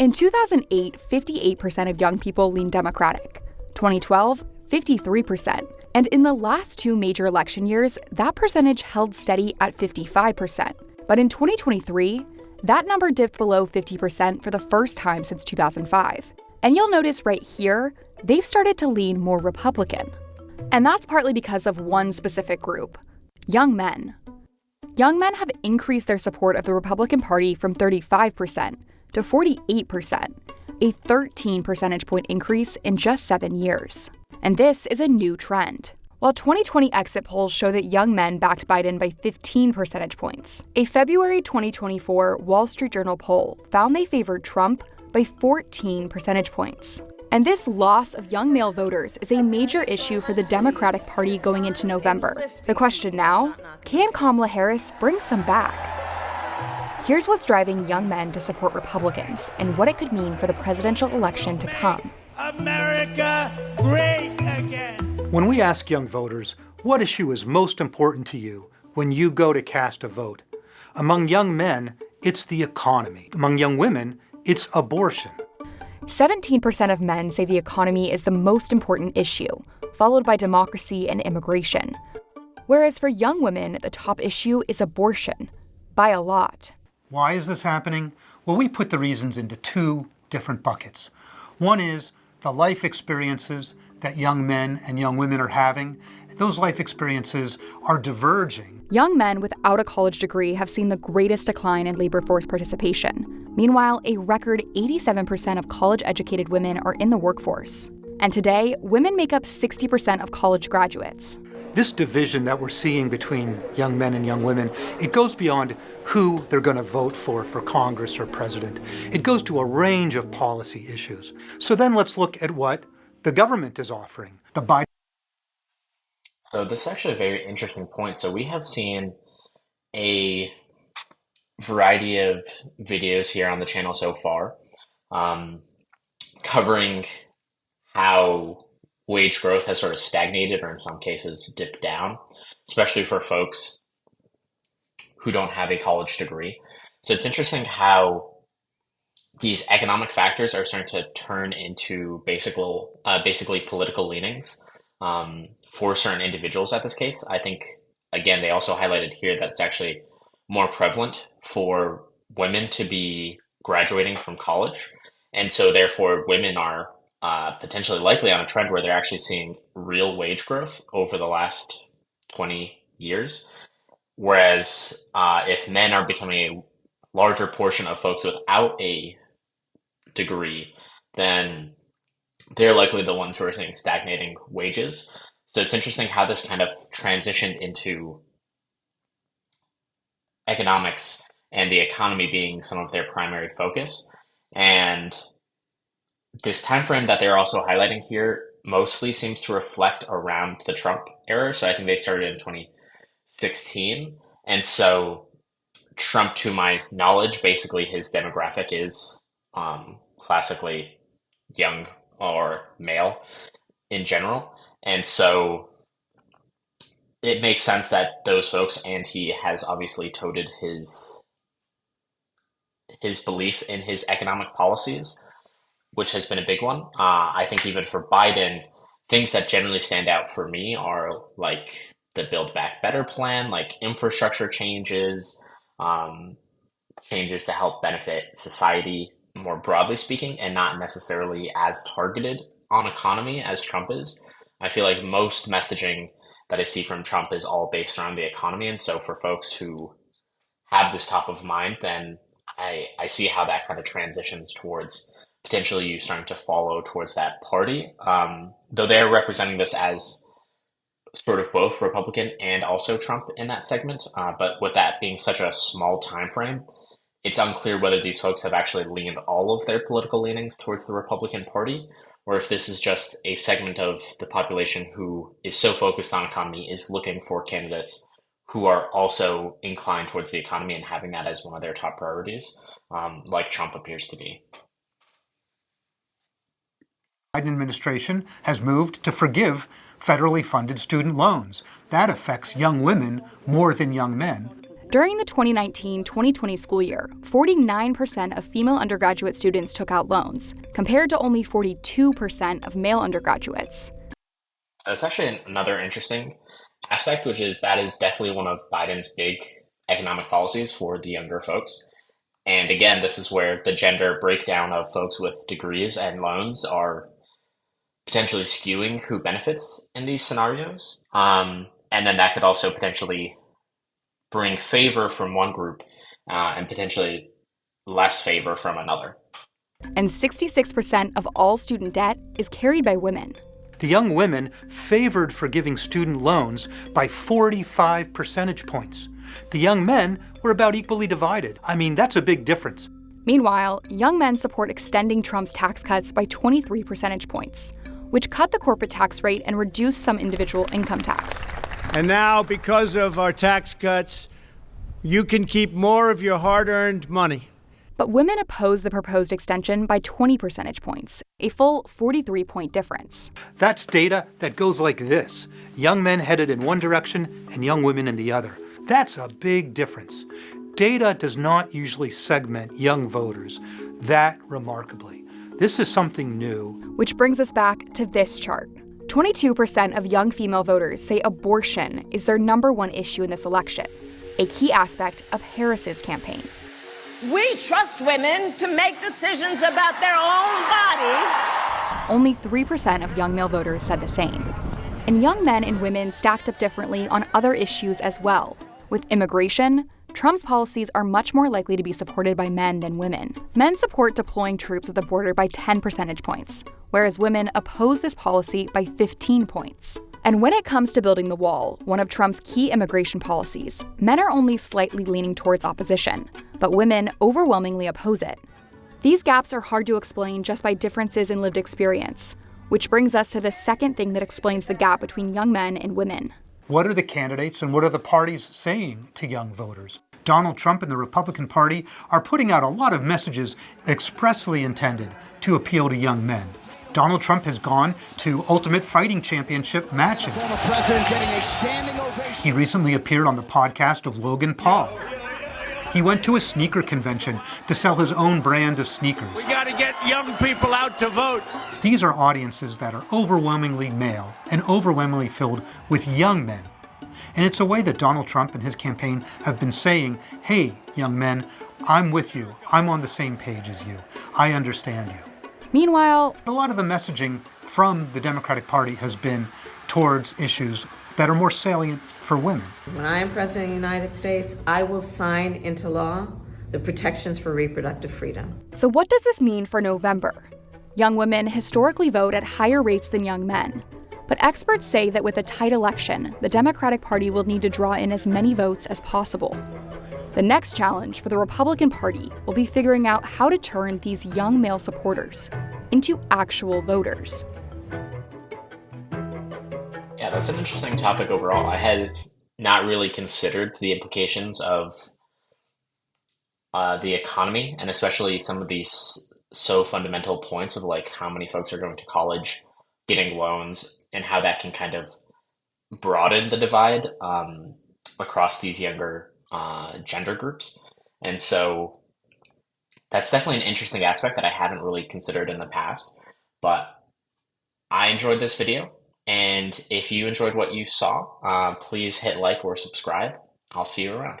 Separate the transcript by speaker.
Speaker 1: In 2008, 58% of young people leaned Democratic. 2012, 53%. And in the last two major election years, that percentage held steady at 55%. But in 2023, that number dipped below 50% for the first time since 2005. And you'll notice right here, they've started to lean more Republican. And that's partly because of one specific group: young men. Young men have increased their support of the Republican Party from 35% to 48%, a 13 percentage point increase in just 7 years. And this is a new trend. While 2020 exit polls show that young men backed Biden by 15 percentage points, a February 2024 Wall Street Journal poll found they favored Trump by 14 percentage points. And this loss of young male voters is a major issue for the Democratic Party going into November. The question now, can Kamala Harris bring some back? Here's what's driving young men to support Republicans and what it could mean for the presidential election to come.
Speaker 2: America great again.
Speaker 3: When we ask young voters, what issue is most important to you when you go to cast a vote? Among young men, it's the economy. Among young women, it's abortion.
Speaker 1: 17% of men say the economy is the most important issue, followed by democracy and immigration. Whereas for young women, the top issue is abortion, by a lot.
Speaker 3: Why is this happening? Well, we put the reasons into two different buckets. One is the life experiences that young men and young women are having. Those life experiences are diverging.
Speaker 1: Young men without a college degree have seen the greatest decline in labor force participation. Meanwhile, a record 87% of college-educated women are in the workforce. And today, women make up 60% of college graduates.
Speaker 3: This division that we're seeing between young men and young women, it goes beyond who they're going to vote for Congress or president. It goes to a range of policy issues. So then let's look at what the government is offering. The Biden.
Speaker 4: So this is actually a very interesting point. So we have seen a variety of videos here on the channel so far, covering how wage growth has sort of stagnated or in some cases dipped down, especially for folks who don't have a college degree. So it's interesting how these economic factors are starting to turn into basically political leanings for certain individuals at this case. I think, again, they also highlighted here that it's actually more prevalent for women to be graduating from college. And so therefore women are potentially likely on a trend where they're actually seeing real wage growth over the last 20 years. Whereas if men are becoming a larger portion of folks without a degree, then they're likely the ones who are seeing stagnating wages. So it's interesting how this kind of transitioned into economics and the economy being some of their primary focus. And this time frame that they're also highlighting here mostly seems to reflect around the Trump era. So I think they started in 2016. And so Trump, to my knowledge, basically his demographic is classically young or male in general. And so it makes sense that those folks, and he has obviously toted his belief in his economic policies, which has been a big one. I think even for Biden, things that generally stand out for me are like the Build Back Better plan, like infrastructure changes, changes to help benefit society more broadly speaking, and not necessarily as targeted on economy as Trump is. I feel like most messaging that I see from Trump is all based around the economy. And so for folks who have this top of mind, then I see how that kind of transitions towards potentially you starting to follow towards that party. Though they're representing this as sort of both Republican and also Trump in that segment. But with that being such a small time frame, it's unclear whether these folks have actually leaned all of their political leanings towards the Republican Party, or if this is just a segment of the population who is so focused on economy is looking for candidates who are also inclined towards the economy and having that as one of their top priorities, like Trump appears to be.
Speaker 3: The Biden administration has moved to forgive federally funded student loans. That affects young women more than young men.
Speaker 1: During the 2019-2020 school year, 49% of female undergraduate students took out loans, compared to only 42% of male undergraduates.
Speaker 4: That's actually another interesting aspect, which is that is definitely one of Biden's big economic policies for the younger folks. And again, this is where the gender breakdown of folks with degrees and loans are potentially skewing who benefits in these scenarios. And then that could also potentially bring favor from one group and potentially less favor from another.
Speaker 1: And 66% of all student debt is carried by women.
Speaker 3: The young women favored forgiving student loans by 45 percentage points. The young men were about equally divided. I mean, that's a big difference.
Speaker 1: Meanwhile, young men support extending Trump's tax cuts by 23 percentage points, which cut the corporate tax rate and reduced some individual income tax.
Speaker 2: And now, because of our tax cuts, you can keep more of your hard-earned money.
Speaker 1: But women oppose the proposed extension by 20 percentage points, a full 43-point difference.
Speaker 3: That's data that goes like this. Young men headed in one direction and young women in the other. That's a big difference. Data does not usually segment young voters that remarkably. This is something new.
Speaker 1: Which brings us back to this chart. 22% of young female voters say abortion is their #1 issue in this election, a key aspect of Harris's campaign.
Speaker 5: We trust women to make decisions about their own body.
Speaker 1: Only 3% of young male voters said the same. And young men and women stacked up differently on other issues as well. With immigration, Trump's policies are much more likely to be supported by men than women. Men support deploying troops at the border by 10 percentage points, whereas women oppose this policy by 15 points. And when it comes to building the wall, one of Trump's key immigration policies, men are only slightly leaning towards opposition, but women overwhelmingly oppose it. These gaps are hard to explain just by differences in lived experience, which brings us to the second thing that explains the gap between young men and women.
Speaker 3: What are the candidates and what are the parties saying to young voters? Donald Trump and the Republican Party are putting out a lot of messages expressly intended to appeal to young men. Donald Trump has gone to Ultimate Fighting Championship matches. He recently appeared on the podcast of Logan Paul. He went to a sneaker convention to sell his own brand of sneakers.
Speaker 2: We got to get young people out to vote.
Speaker 3: These are audiences that are overwhelmingly male and overwhelmingly filled with young men. And it's a way that Donald Trump and his campaign have been saying, hey, young men, I'm with you. I'm on the same page as you. I understand you.
Speaker 1: Meanwhile,
Speaker 3: a lot of the messaging from the Democratic Party has been towards issues that are more salient for women.
Speaker 6: When I am President of the United States, I will sign into law the protections for reproductive freedom.
Speaker 1: So what does this mean for November? Young women historically vote at higher rates than young men. But experts say that with a tight election, the Democratic Party will need to draw in as many votes as possible. The next challenge for the Republican Party will be figuring out how to turn these young male supporters into actual voters.
Speaker 4: Yeah, that's an interesting topic overall. I had not really considered the implications of the economy, and especially some of these so fundamental points of like how many folks are going to college, getting loans, and how that can kind of broaden the divide across these younger gender groups. And so that's definitely an interesting aspect that I haven't really considered in the past. But I enjoyed this video. And if you enjoyed what you saw, please hit like or subscribe. I'll see you around.